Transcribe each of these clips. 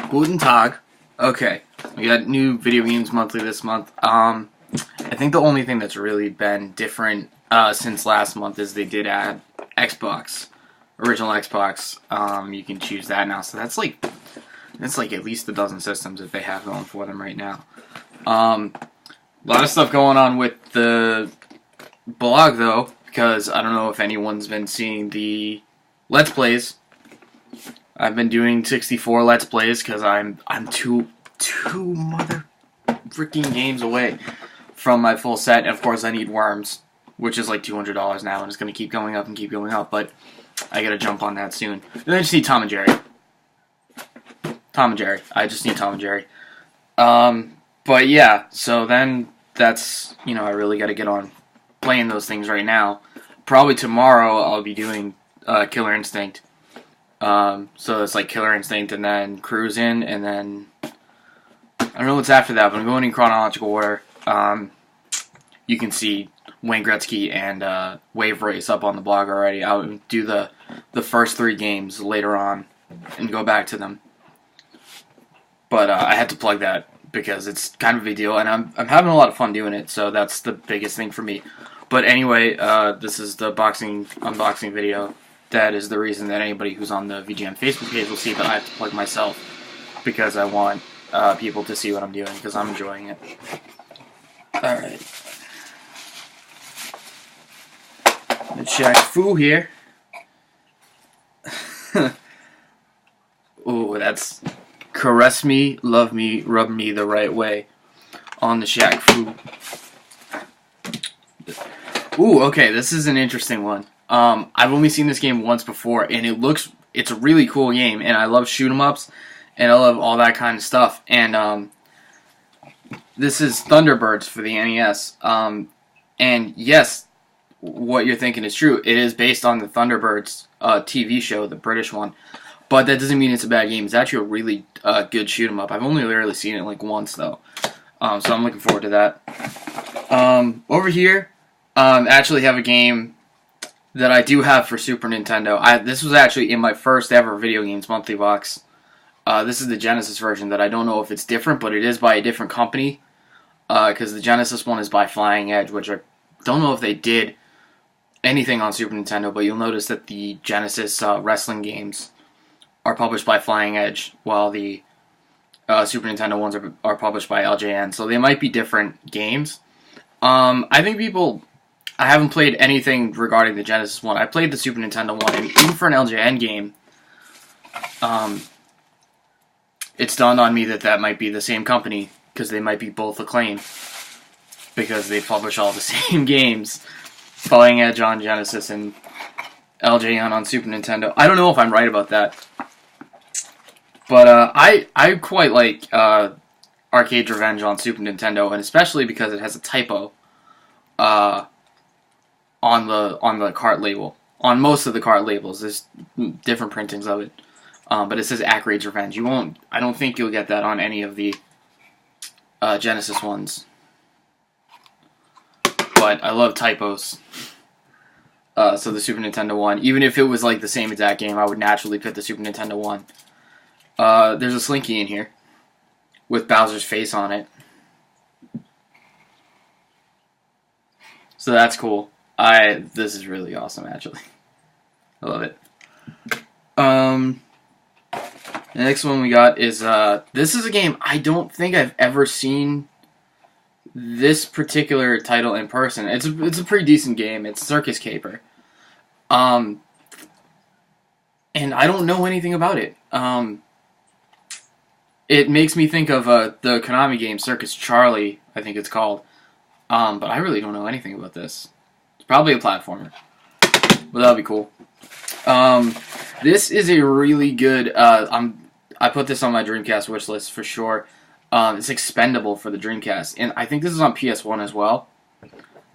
Guten Tag. Okay, we got new video games monthly this month. I think the only thing that's really been different since last month is they did add Xbox, original Xbox. You can choose that now, so that's like at least a dozen systems that they have going for them right now. A lot of stuff going on with the blog though, because I don't know if anyone's been seeing the Let's Plays. I've been doing 64 Let's Plays because I'm two mother freaking games away from my full set. And of course, I need Worms, which is like $200 now, and it's going to keep going up and keep going up. But I got to jump on that soon. And then I just need Tom and Jerry. Tom and Jerry. I just need Tom and Jerry. But yeah, so then that's, I really got to get on playing those things right now. Probably tomorrow I'll be doing Killer Instinct. So it's like Killer Instinct and then Cruisin', and then I don't know what's after that, but I'm going in chronological order. You can see Wayne Gretzky and Wave Race up on the blog already. I'll do the first 3 games later on and go back to them. But I had to plug that because it's kind of a big deal, and I'm having a lot of fun doing it, so that's the biggest thing for me. But anyway, this is the unboxing video. That is the reason that anybody who's on the VGM Facebook page will see, but I have to plug myself because I want people to see what I'm doing because I'm enjoying it. Alright. The Shaq Fu here. Ooh, that's caress me, love me, rub me the right way on the Shaq Fu. Ooh, okay, this is an interesting one. I've only seen this game once before, and it's a really cool game, and I love shoot 'em ups, and I love all that kind of stuff, and, this is Thunderbirds for the NES, and yes, what you're thinking is true. It is based on the Thunderbirds, TV show, the British one, but that doesn't mean it's a bad game. It's actually a really, good shoot 'em up. I've only rarely seen it, like, once, though, so I'm looking forward to that. Over here, actually have a game that I do have for Super Nintendo. This was actually in my first ever Video Games Monthly box. This is the Genesis version that I don't know if it's different, but it is by a different company. Because the Genesis one is by Flying Edge, which I don't know if they did anything on Super Nintendo, but you'll notice that the Genesis wrestling games are published by Flying Edge, while the Super Nintendo ones are published by LJN. So they might be different games. I think I haven't played anything regarding the Genesis one. I played the Super Nintendo one, and even for an LJN game, it's dawned on me that might be the same company, because they might be both Acclaim, because they publish all the same games. Flying Edge on Genesis and LJN on Super Nintendo. I don't know if I'm right about that. But I quite like Arcade's Revenge on Super Nintendo, and especially because it has a typo on the cart label. On most of the cart labels, there's different printings of it, but it says Arcade's Revenge. I don't think you'll get that on any of the Genesis ones. But I love typos. So the Super Nintendo one, even if it was like the same exact game, I would naturally pick the Super Nintendo one. There's a Slinky in here with Bowser's face on it, so that's cool. This is really awesome, actually. I love it. The next one we got is, this is a game I don't think I've ever seen this particular title in person. It's a pretty decent game. It's Circus Caper. And I don't know anything about it. It makes me think of, the Konami game Circus Charlie, I think it's called. But I really don't know anything about this. Probably a platformer, but that'll be cool. This is a really good. I put this on my Dreamcast wish list for sure. It's expendable for the Dreamcast, and I think this is on PS1 as well.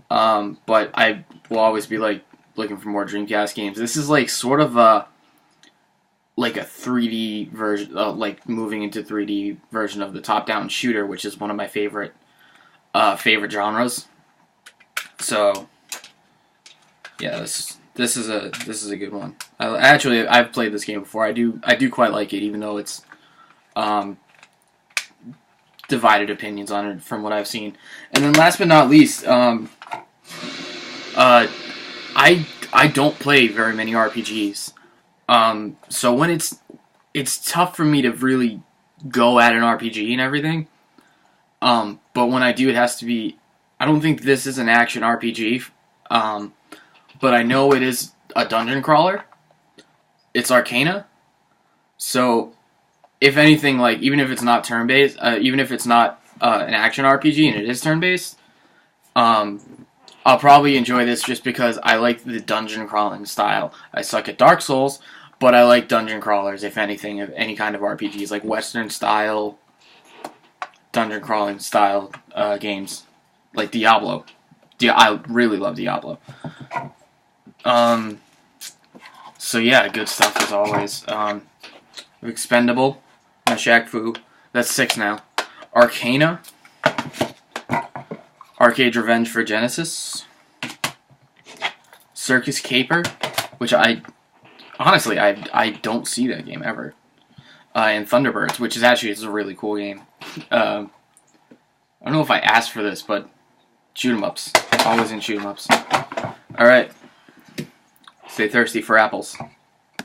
But I will always be like looking for more Dreamcast games. This is like sort of like a 3D version, like moving into 3D version of the top-down shooter, which is one of my favorite genres. So. Yeah, this is a good one. I've played this game before. I do quite like it, even though it's Divided opinions on it from what I've seen. And then last but not least, I don't play very many RPGs. So when it's tough for me to really go at an RPG and everything. But when I do, it has to be. I don't think this is an action RPG. But I know it is a dungeon crawler. It's Arcana. So, if anything, like, even if it's not turn-based, even if it's not an action RPG and it is turn-based, I'll probably enjoy this just because I like the dungeon crawling style. I suck at Dark Souls, but I like dungeon crawlers, if anything, of any kind of RPGs, like Western style, dungeon crawling style games, like Diablo. I really love Diablo. So yeah, good stuff as always. Expendable, Mashak Fu, that's 6 now. Arcana, Arcade Revenge for Genesis, Circus Caper, which honestly I don't see that game ever, and Thunderbirds, which is a really cool game. I don't know if I asked for this, but shoot 'em ups, always in shoot 'em ups. All right, stay thirsty for apples.